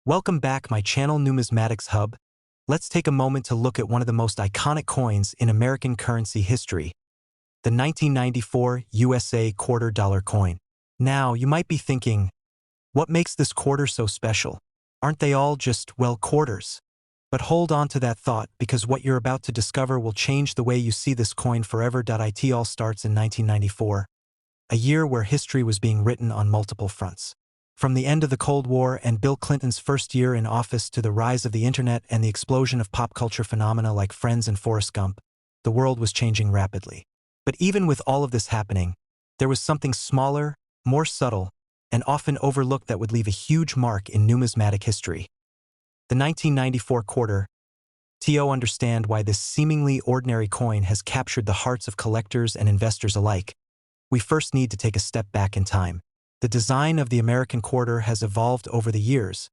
Welcome back my channel Numismatics Hub. Let's take a moment to look at one of the most iconic coins in American currency history, the 1994 USA $quarter coin. Now, you might be thinking, what makes this quarter so special? Aren't they all just, well, quarters? But hold on to that thought, because what you're about to discover will change the way you see this coin forever. It all starts in 1994, a year where history was being written on multiple fronts. From the end of the Cold War and Bill Clinton's first year in office to the rise of the internet and the explosion of pop culture phenomena like Friends and Forrest Gump, the world was changing rapidly. But even with all of this happening, there was something smaller, more subtle, and often overlooked that would leave a huge mark in numismatic history. The 1994 quarter. To understand why this seemingly ordinary coin has captured the hearts of collectors and investors alike, we first need to take a step back in time. The design of the American quarter has evolved over the years,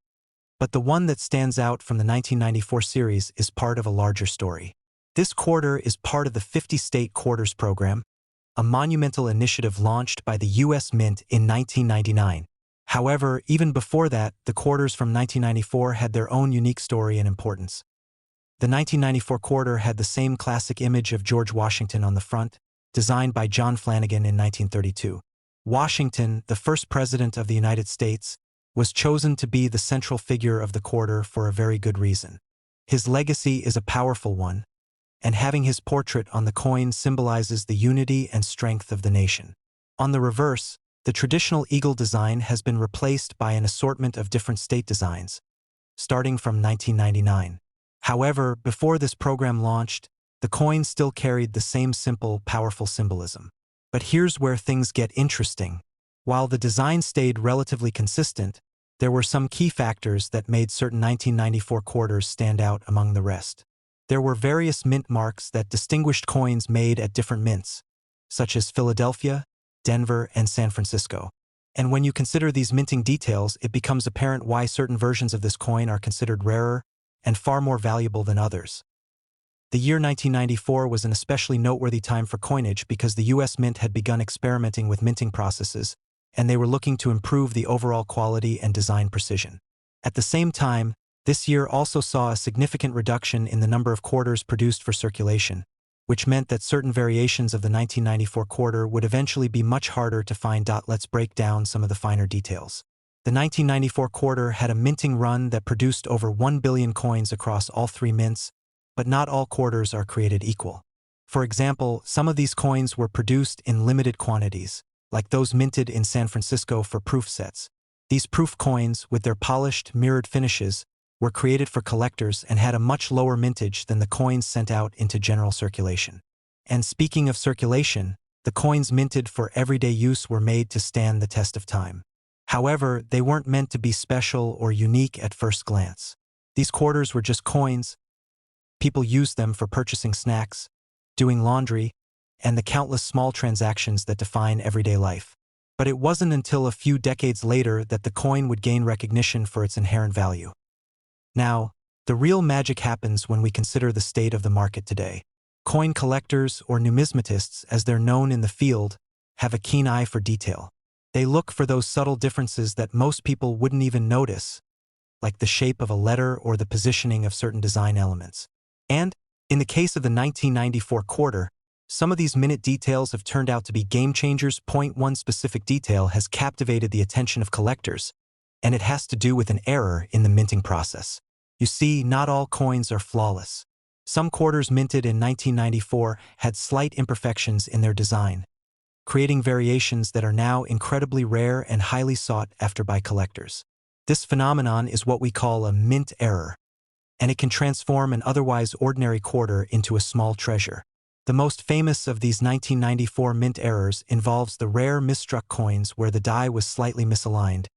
but the one that stands out from the 1994 series is part of a larger story. This quarter is part of the 50-state quarters program, a monumental initiative launched by the U.S. Mint in 1999. However, even before that, the quarters from 1994 had their own unique story and importance. The 1994 quarter had the same classic image of George Washington on the front, designed by John Flanagan in 1932. Washington, the first president of the United States, was chosen to be the central figure of the quarter for a very good reason. His legacy is a powerful one, and having his portrait on the coin symbolizes the unity and strength of the nation. On the reverse, the traditional eagle design has been replaced by an assortment of different state designs, starting from 1999. However, before this program launched, the coin still carried the same simple, powerful symbolism. But here's where things get interesting. While the design stayed relatively consistent, there were some key factors that made certain 1994 quarters stand out among the rest. There were various mint marks that distinguished coins made at different mints, such as Philadelphia, Denver, and San Francisco. And when you consider these minting details, it becomes apparent why certain versions of this coin are considered rarer and far more valuable than others. The year 1994 was an especially noteworthy time for coinage because the U.S. Mint had begun experimenting with minting processes, and they were looking to improve the overall quality and design precision. At the same time, this year also saw a significant reduction in the number of quarters produced for circulation, which meant that certain variations of the 1994 quarter would eventually be much harder to find. Let's break down some of the finer details. The 1994 quarter had a minting run that produced over 1 billion coins across all three mints, but not all quarters are created equal. For example, some of these coins were produced in limited quantities, like those minted in San Francisco for proof sets. These proof coins, with their polished, mirrored finishes, were created for collectors and had a much lower mintage than the coins sent out into general circulation. And speaking of circulation, the coins minted for everyday use were made to stand the test of time. However, they weren't meant to be special or unique at first glance. These quarters were just coins. People used them for purchasing snacks, doing laundry, and the countless small transactions that define everyday life. But it wasn't until a few decades later that the coin would gain recognition for its inherent value. Now, the real magic happens when we consider the state of the market today. Coin collectors, or numismatists as they're known in the field, have a keen eye for detail. They look for those subtle differences that most people wouldn't even notice, like the shape of a letter or the positioning of certain design elements. And, in the case of the 1994 quarter, some of these minute details have turned out to be game changers. One specific detail has captivated the attention of collectors, and it has to do with an error in the minting process. You see, not all coins are flawless. Some quarters minted in 1994 had slight imperfections in their design, creating variations that are now incredibly rare and highly sought after by collectors. This phenomenon is what we call a mint error, and it can transform an otherwise ordinary quarter into a small treasure. The most famous of these 1994 mint errors involves the rare misstruck coins where the die was slightly misaligned,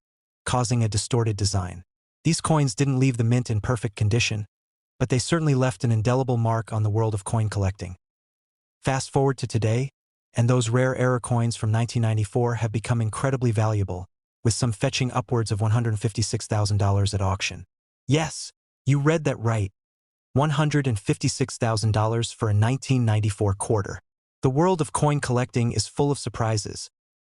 causing a distorted design. These coins didn't leave the mint in perfect condition, but they certainly left an indelible mark on the world of coin collecting. Fast forward to today, and those rare error coins from 1994 have become incredibly valuable, with some fetching upwards of $156,000 at auction. Yes, you read that right. $156,000 for a 1994 quarter. The world of coin collecting is full of surprises,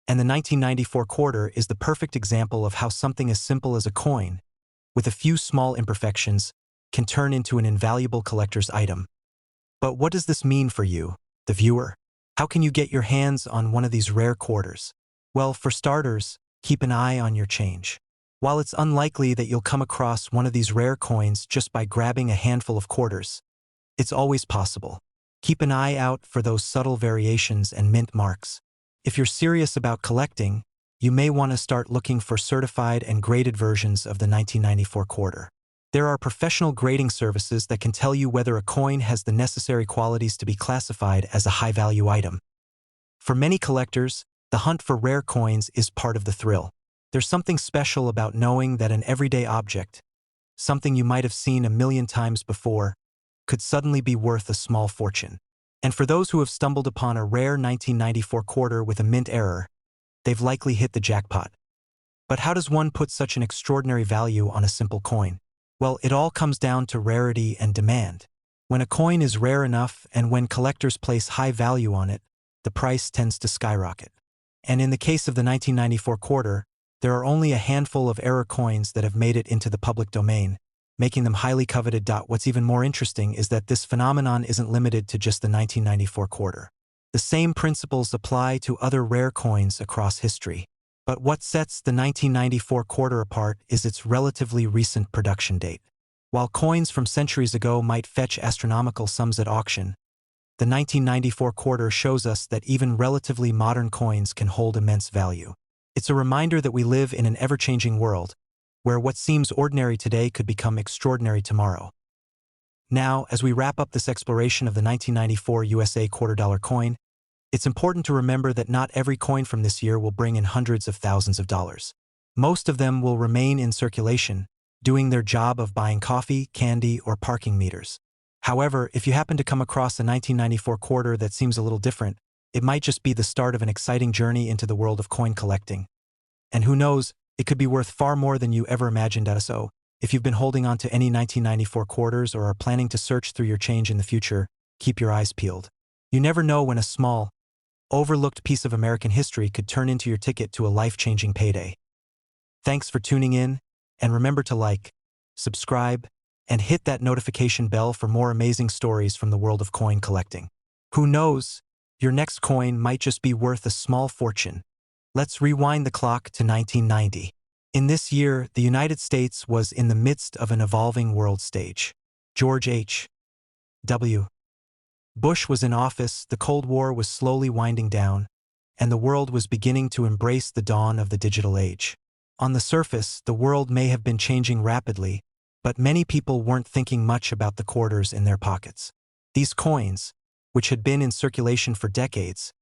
and the 1994 quarter is the perfect example of how something as simple as a coin with a few small imperfections, can turn into an invaluable collector's item. But what does this mean for you, the viewer? How can you get your hands on one of these rare quarters? Well, for starters, keep an eye on your change. While it's unlikely that you'll come across one of these rare coins just by grabbing a handful of quarters, it's always possible. Keep an eye out for those subtle variations and mint marks. If you're serious about collecting, you may want to start looking for certified and graded versions of the 1994 quarter. There are professional grading services that can tell you whether a coin has the necessary qualities to be classified as a high-value item. For many collectors, the hunt for rare coins is part of the thrill. There's something special about knowing that an everyday object, something you might have seen a million times before, could suddenly be worth a small fortune. And for those who have stumbled upon a rare 1994 quarter with a mint error, they've likely hit the jackpot. But how does one put such an extraordinary value on a simple coin? Well, it all comes down to rarity and demand. When a coin is rare enough and when collectors place high value on it, the price tends to skyrocket. And in the case of the 1994 quarter, there are only a handful of error coins that have made it into the public domain, making them highly coveted. What's even more interesting is that this phenomenon isn't limited to just the 1994 quarter. The same principles apply to other rare coins across history. But what sets the 1994 quarter apart is its relatively recent production date. While coins from centuries ago might fetch astronomical sums at auction, the 1994 quarter shows us that even relatively modern coins can hold immense value. It's a reminder that we live in an ever-changing world, where what seems ordinary today could become extraordinary tomorrow. Now, as we wrap up this exploration of the 1994 USA quarter-dollar coin, it's important to remember that not every coin from this year will bring in hundreds of thousands of dollars. Most of them will remain in circulation, doing their job of buying coffee, candy, or parking meters. However, if you happen to come across a 1994 quarter that seems a little different, it might just be the start of an exciting journey into the world of coin collecting. And who knows, it could be worth far more than you ever imagined. So, if you've been holding on to any 1994 quarters or are planning to search through your change in the future, keep your eyes peeled. You never know when a small, overlooked piece of American history could turn into your ticket to a life-changing payday. Thanks for tuning in, and remember to like, subscribe, and hit that notification bell for more amazing stories from the world of coin collecting. Who knows, your next coin might just be worth a small fortune. Let's rewind the clock to 1990. In this year, the United States was in the midst of an evolving world stage. George H.W. Bush was in office, the Cold War was slowly winding down, and the world was beginning to embrace the dawn of the digital age. On the surface, the world may have been changing rapidly, but many people weren't thinking much about the quarters in their pockets. These coins, which had been in circulation for decades,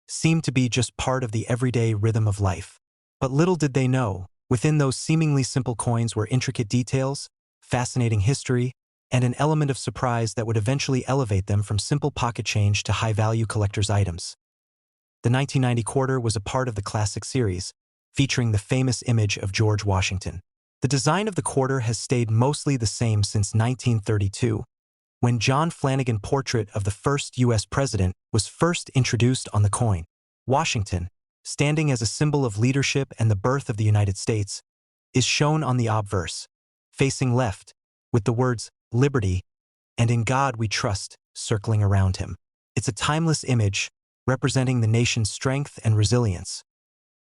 seemed to be just part of the everyday rhythm of life. But little did they know, within those seemingly simple coins were intricate details, fascinating history, and an element of surprise that would eventually elevate them from simple pocket change to high-value collector's items. The 1990 quarter was a part of the classic series, featuring the famous image of George Washington. The design of the quarter has stayed mostly the same since 1932, when John Flanagan's portrait of the first U.S. president was first introduced on the coin. Washington, standing as a symbol of leadership and the birth of the United States, is shown on the obverse, facing left, with the words, "Liberty," and "In God We Trust," circling around him. It's a timeless image, representing the nation's strength and resilience.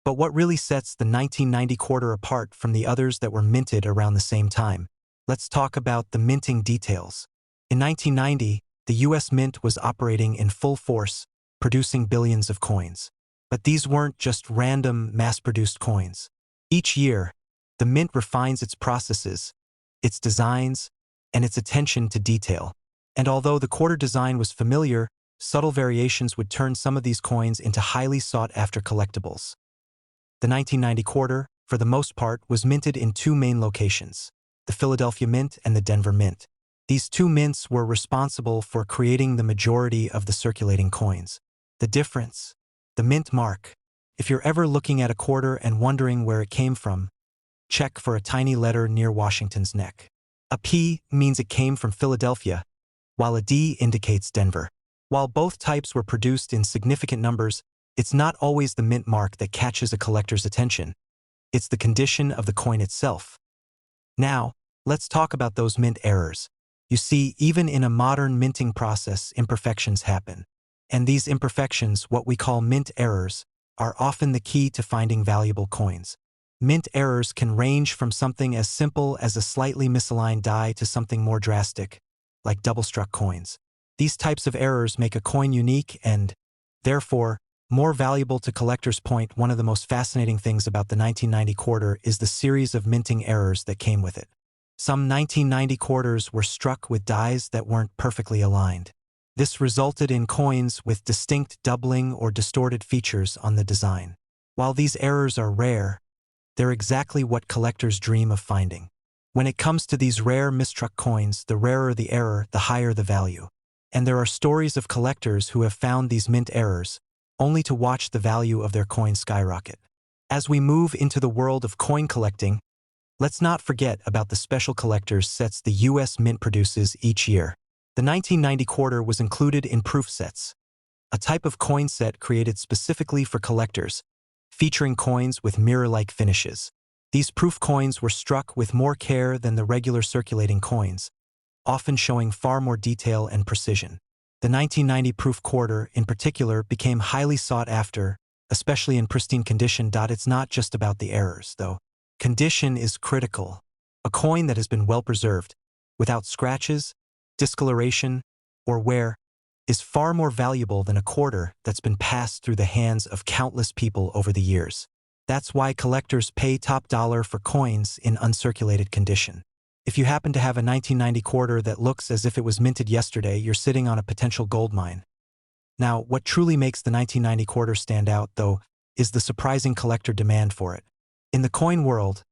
But what really sets the 1990 quarter apart from the others that were minted around the same time? Let's talk about the minting details. In 1990, the U.S. Mint was operating in full force, producing billions of coins. But these weren't just random, mass-produced coins. Each year, the Mint refines its processes, its designs, and its attention to detail. And although the quarter design was familiar, subtle variations would turn some of these coins into highly sought-after collectibles. The 1990 quarter, for the most part, was minted in two main locations, the Philadelphia Mint and the Denver Mint. These two mints were responsible for creating the majority of the circulating coins. The difference? The mint mark. If you're ever looking at a quarter and wondering where it came from, check for a tiny letter near Washington's neck. A P means it came from Philadelphia, while a D indicates Denver. While both types were produced in significant numbers, it's not always the mint mark that catches a collector's attention. It's the condition of the coin itself. Now, let's talk about those mint errors. You see, even in a modern minting process, imperfections happen. And these imperfections, what we call mint errors, are often the key to finding valuable coins. Mint errors can range from something as simple as a slightly misaligned die to something more drastic, like double-struck coins. These types of errors make a coin unique and, therefore, more valuable to collectors. Point: one of the most fascinating things about the 1990 quarter is the series of minting errors that came with it. Some 1990 quarters were struck with dies that weren't perfectly aligned. This resulted in coins with distinct doubling or distorted features on the design. While these errors are rare, they're exactly what collectors dream of finding. When it comes to these rare mistruck coins, the rarer the error, the higher the value. And there are stories of collectors who have found these mint errors, only to watch the value of their coin skyrocket. As we move into the world of coin collecting, let's not forget about the special collector's sets the U.S. Mint produces each year. The 1990 quarter was included in proof sets, a type of coin set created specifically for collectors, featuring coins with mirror-like finishes. These proof coins were struck with more care than the regular circulating coins, often showing far more detail and precision. The 1990 proof quarter, in particular, became highly sought after, especially in pristine condition. It's not just about the errors, though. Condition is critical. A coin that has been well preserved, without scratches, discoloration, or wear, is far more valuable than a quarter that's been passed through the hands of countless people over the years. That's why collectors pay top dollar for coins in uncirculated condition. If you happen to have a 1990 quarter that looks as if it was minted yesterday, you're sitting on a potential gold mine. Now, what truly makes the 1990 quarter stand out, though, is the surprising collector demand for it. In the coin world,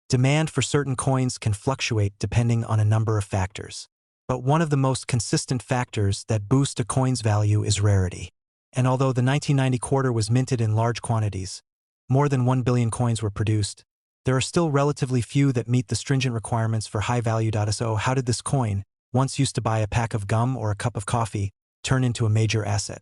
demand for certain coins can fluctuate depending on a number of factors. But one of the most consistent factors that boost a coin's value is rarity. And although the 1990 quarter was minted in large quantities, more than 1 billion coins were produced, there are still relatively few that meet the stringent requirements for high value. So how did this coin, once used to buy a pack of gum or a cup of coffee, turn into a major asset?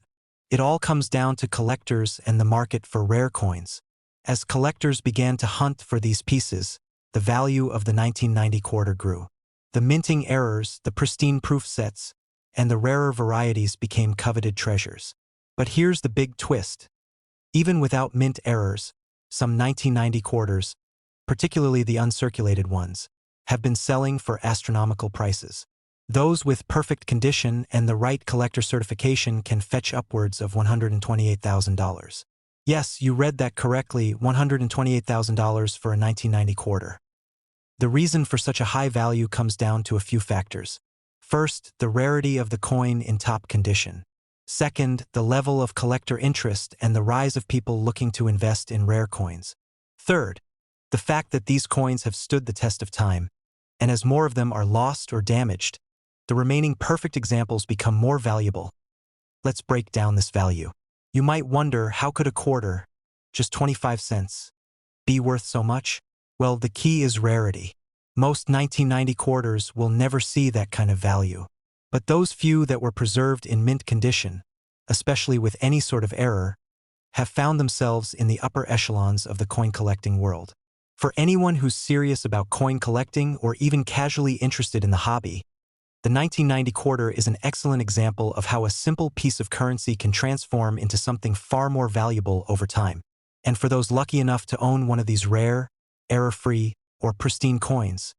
It all comes down to collectors and the market for rare coins. As collectors began to hunt for these pieces, the value of the 1990 quarter grew. The minting errors, the pristine proof sets, and the rarer varieties became coveted treasures. But here's the big twist. Even without mint errors, some 1990 quarters, particularly the uncirculated ones, have been selling for astronomical prices. Those with perfect condition and the right collector certification can fetch upwards of $128,000. Yes, you read that correctly, $128,000 for a 1990 quarter. The reason for such a high value comes down to a few factors. First, the rarity of the coin in top condition. Second, the level of collector interest and the rise of people looking to invest in rare coins. Third, the fact that these coins have stood the test of time, and as more of them are lost or damaged, the remaining perfect examples become more valuable. Let's break down this value. You might wonder, how could a quarter, just 25 cents, be worth so much? Well, the key is rarity. Most 1990 quarters will never see that kind of value. But those few that were preserved in mint condition, especially with any sort of error, have found themselves in the upper echelons of the coin collecting world. For anyone who's serious about coin collecting or even casually interested in the hobby, the 1990 quarter is an excellent example of how a simple piece of currency can transform into something far more valuable over time. And for those lucky enough to own one of these rare, error-free, or pristine coins,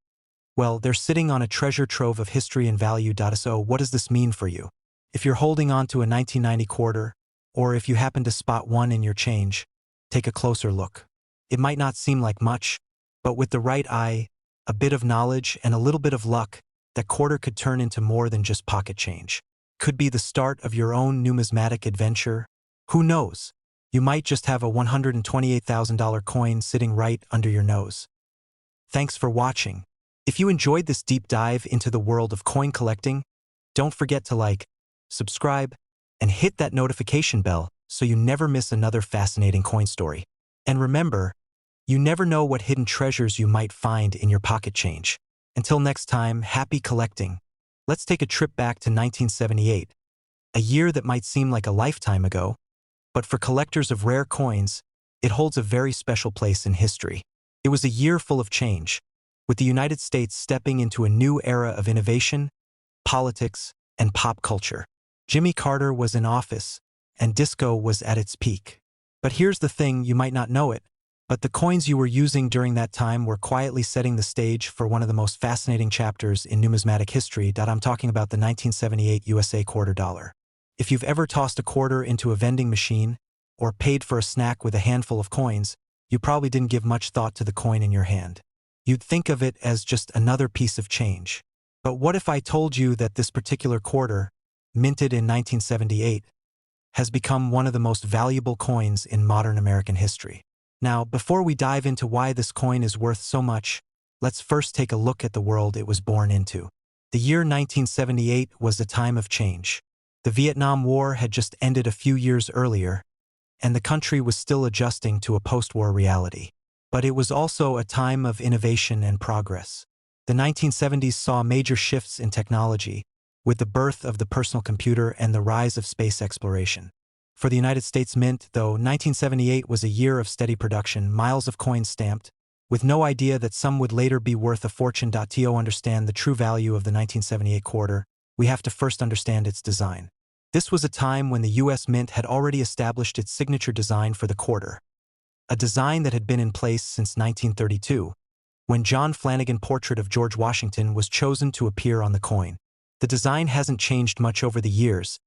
well, they're sitting on a treasure trove of history and value. So what does this mean for you? If you're holding on to a 1990 quarter, or if you happen to spot one in your change, take a closer look. It might not seem like much, but with the right eye, a bit of knowledge, and a little bit of luck, that quarter could turn into more than just pocket change. Could be the start of your own numismatic adventure. Who knows? You might just have a $128,000 coin sitting right under your nose. Thanks for watching. If you enjoyed this deep dive into the world of coin collecting, don't forget to like, subscribe, and hit that notification bell so you never miss another fascinating coin story. And remember, you never know what hidden treasures you might find in your pocket change. Until next time, happy collecting. Let's take a trip back to 1978, a year that might seem like a lifetime ago, but for collectors of rare coins, it holds a very special place in history. It was a year full of change, with the United States stepping into a new era of innovation, politics, and pop culture. Jimmy Carter was in office, and disco was at its peak. But here's the thing, you might not know it, but the coins you were using during that time were quietly setting the stage for one of the most fascinating chapters in numismatic history. I'm talking about the 1978 USA quarter dollar. If you've ever tossed a quarter into a vending machine or paid for a snack with a handful of coins, you probably didn't give much thought to the coin in your hand. You'd think of it as just another piece of change. But what if I told you that this particular quarter, minted in 1978, has become one of the most valuable coins in modern American history? Now, before we dive into why this coin is worth so much, let's first take a look at the world it was born into. The year 1978 was a time of change. The Vietnam War had just ended a few years earlier, and the country was still adjusting to a post-war reality. But it was also a time of innovation and progress. The 1970s saw major shifts in technology, with the birth of the personal computer and the rise of space exploration. For the United States Mint, though, 1978 was a year of steady production, miles of coins stamped, with no idea that some would later be worth a fortune. To understand the true value of the 1978 quarter, we have to first understand its design. This was a time when the U.S. Mint had already established its signature design for the quarter, a design that had been in place since 1932, when John Flanagan's portrait of George Washington was chosen to appear on the coin. The design hasn't changed much over the years,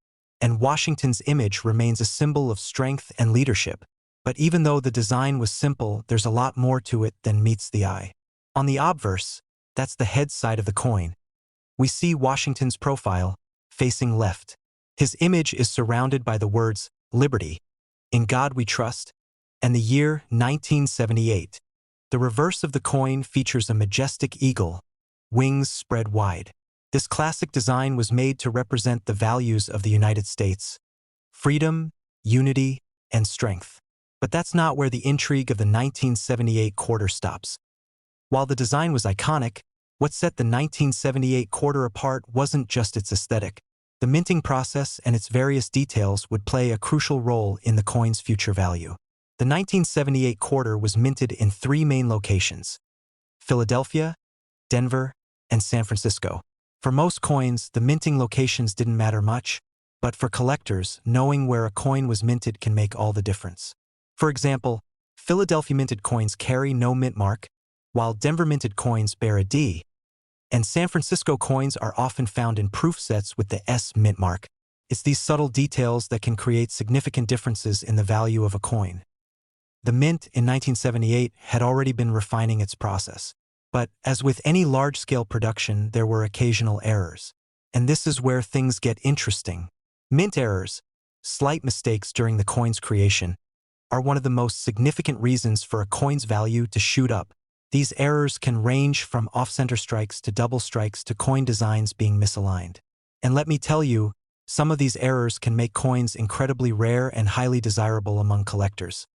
and Washington's image remains a symbol of strength and leadership. But even though the design was simple, there's a lot more to it than meets the eye. On the obverse, that's the head side of the coin, we see Washington's profile, facing left. His image is surrounded by the words, "Liberty, in God we trust," and the year 1978. The reverse of the coin features a majestic eagle, wings spread wide. This classic design was made to represent the values of the United States: freedom, unity, and strength. But that's not where the intrigue of the 1978 quarter stops. While the design was iconic, what set the 1978 quarter apart wasn't just its aesthetic. The minting process and its various details would play a crucial role in the coin's future value. The 1978 quarter was minted in 3 main locations: Philadelphia, Denver, and San Francisco. For most coins, the minting locations didn't matter much, but for collectors, knowing where a coin was minted can make all the difference. For example, Philadelphia minted coins carry no mint mark, while Denver minted coins bear a D, and San Francisco coins are often found in proof sets with the S mint mark. It's these subtle details that can create significant differences in the value of a coin. The mint in 1978 had already been refining its process. But, as with any large-scale production, there were occasional errors. And this is where things get interesting. Mint errors, slight mistakes during the coin's creation, are one of the most significant reasons for a coin's value to shoot up. These errors can range from off-center strikes to double strikes to coin designs being misaligned. And let me tell you, some of these errors can make coins incredibly rare and highly desirable among collectors.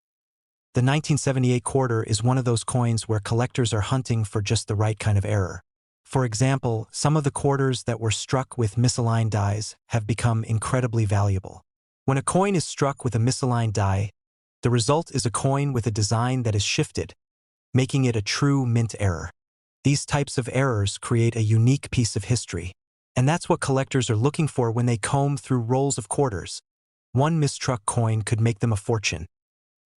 The 1978 quarter is one of those coins where collectors are hunting for just the right kind of error. For example, some of the quarters that were struck with misaligned dies have become incredibly valuable. When a coin is struck with a misaligned die, the result is a coin with a design that is shifted, making it a true mint error. These types of errors create a unique piece of history, and that's what collectors are looking for when they comb through rolls of quarters. One mistruck coin could make them a fortune.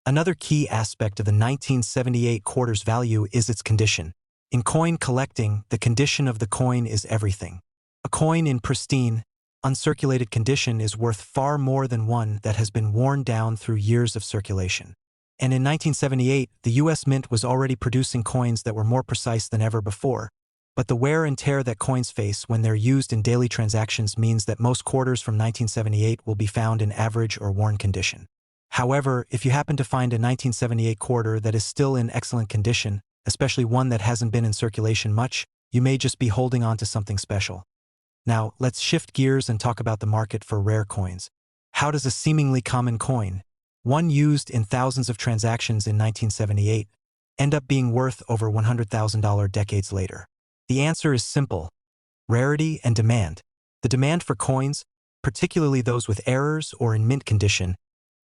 Another key aspect of the 1978 quarter's value is its condition. In coin collecting, the condition of the coin is everything. A coin in pristine, uncirculated condition is worth far more than one that has been worn down through years of circulation. And in 1978, the U.S. Mint was already producing coins that were more precise than ever before. But the wear and tear that coins face when they're used in daily transactions means that most quarters from 1978 will be found in average or worn condition. However, if you happen to find a 1978 quarter that is still in excellent condition, especially one that hasn't been in circulation much, you may just be holding on to something special. Now, let's shift gears and talk about the market for rare coins. How does a seemingly common coin, one used in thousands of transactions in 1978, end up being worth over $100,000 decades later? The answer is simple: rarity and demand. The demand for coins, particularly those with errors or in mint condition,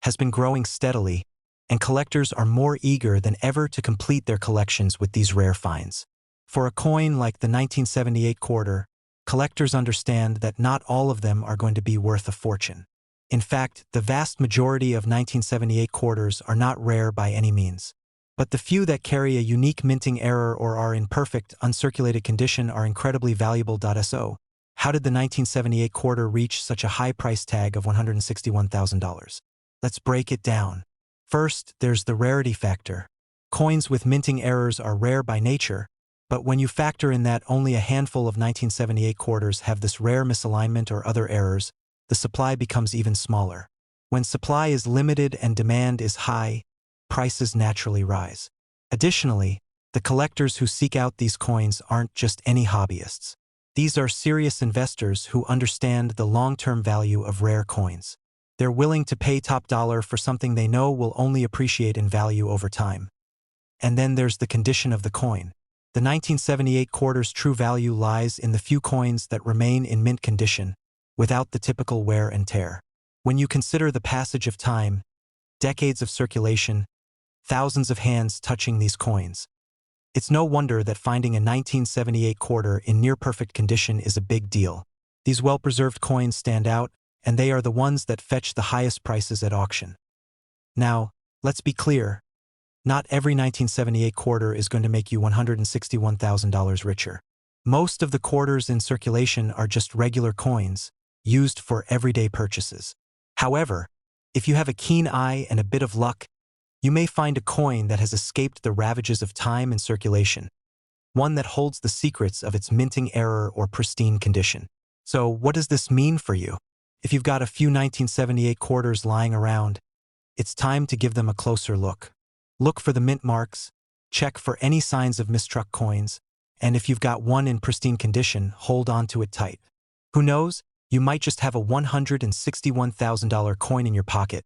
has been growing steadily, and collectors are more eager than ever to complete their collections with these rare finds. For a coin like the 1978 quarter, collectors understand that not all of them are going to be worth a fortune. In fact, the vast majority of 1978 quarters are not rare by any means. But the few that carry a unique minting error or are in perfect, uncirculated condition are incredibly valuable. So, how did the 1978 quarter reach such a high price tag of $161,000? Let's break it down. First, there's the rarity factor. Coins with minting errors are rare by nature, but when you factor in that only a handful of 1978 quarters have this rare misalignment or other errors, the supply becomes even smaller. When supply is limited and demand is high, prices naturally rise. Additionally, the collectors who seek out these coins aren't just any hobbyists. These are serious investors who understand the long-term value of rare coins. They're willing to pay top dollar for something they know will only appreciate in value over time. And then there's the condition of the coin. The 1978 quarter's true value lies in the few coins that remain in mint condition, without the typical wear and tear. When you consider the passage of time, decades of circulation, thousands of hands touching these coins, it's no wonder that finding a 1978 quarter in near-perfect condition is a big deal. These well-preserved coins stand out, and they are the ones that fetch the highest prices at auction. Now, let's be clear. Not every 1978 quarter is going to make you $161,000 richer. Most of the quarters in circulation are just regular coins, used for everyday purchases. However, if you have a keen eye and a bit of luck, you may find a coin that has escaped the ravages of time and circulation, one that holds the secrets of its minting error or pristine condition. So what does this mean for you? If you've got a few 1978 quarters lying around, it's time to give them a closer look. Look for the mint marks, check for any signs of mistruck coins, and if you've got one in pristine condition, hold on to it tight. Who knows, you might just have a $161,000 coin in your pocket.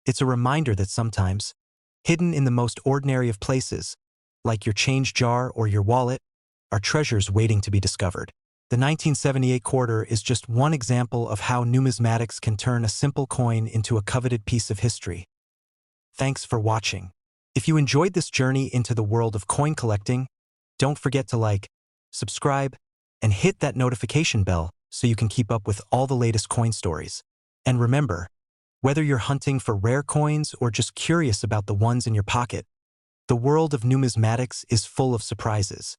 It's a reminder that sometimes, hidden in the most ordinary of places, like your change jar or your wallet, are treasures waiting to be discovered. The 1978 quarter is just one example of how numismatics can turn a simple coin into a coveted piece of history. Thanks for watching. If you enjoyed this journey into the world of coin collecting, don't forget to like, subscribe, and hit that notification bell so you can keep up with all the latest coin stories. And remember, whether you're hunting for rare coins or just curious about the ones in your pocket, the world of numismatics is full of surprises.